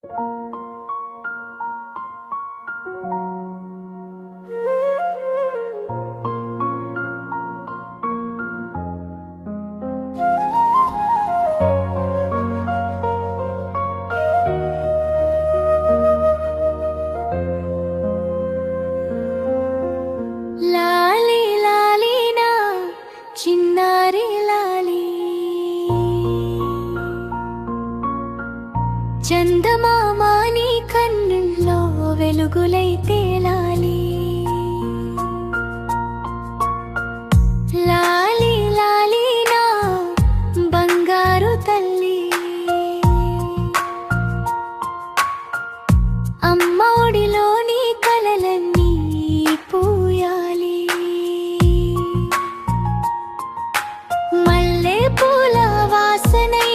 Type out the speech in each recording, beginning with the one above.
లాలి లాలి నా చిన్నారి లాలి, చందమామ నీ కన్నుల్లో వెలుగులై తేలాలి. లాలి లాలి నా బంగారు తల్లి, అమ్మ ఒడిలో నీ కలలన్నీ పూయాలి. మల్లె పూల వాసనై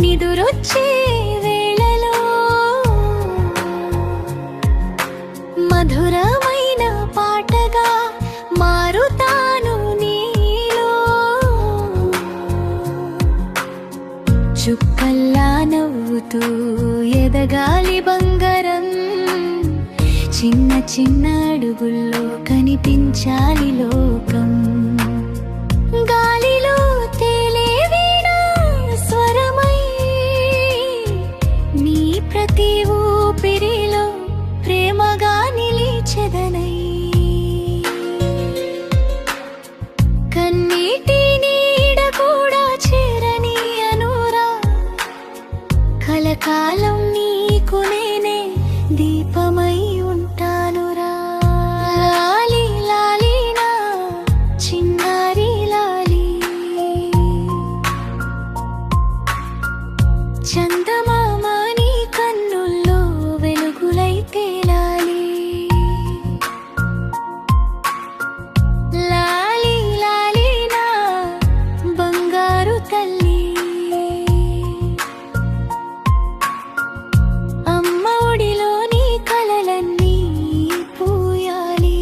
నిదురొచ్చే వేళలో మధురమైన పాటగా మారుతాను నీలో. చుక్కల్లా నవ్వుతూ ఎదగాలి బంగారం, చిన్న చిన్న అడుగుల్లో కనిపించాలి లోకం. గాలిలో తేలే వీణ స్వరమై నీ ప్రతి ఊపిరిలో ప్రేమగా నిలిచెదనై. కన్నీటి నీడ కూడా చేరని అనురా, కలకాలం నీకు నేనే దీపమై ఉంటానురా. లాలి లాలి నా చిన్నారి లాలి, చందమామ నీ కన్నుల్లో వెలుగులై తేలాలి. లాలి లాలి నా బంగారు తల్లి, అమ్మ ఒడిలో నీ కలలన్నీ పూయాలి.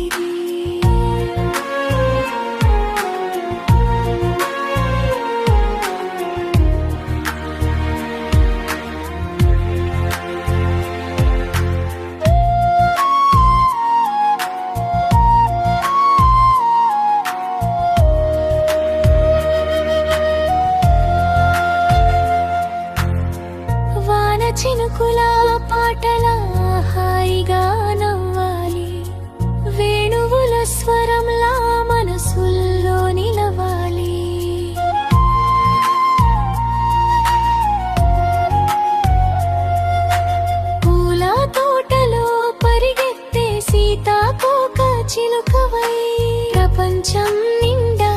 వాన చినుకుల పాటలా హాయిగా నవ్వాలి, వేణువుల స్వరంలా మనసుల్లో నిలవాలి. పూల తోటలో పరిగెత్తే సీతాకోక చిలుకవై ప్రపంచం నిండా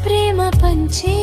ప్రేమ పంచే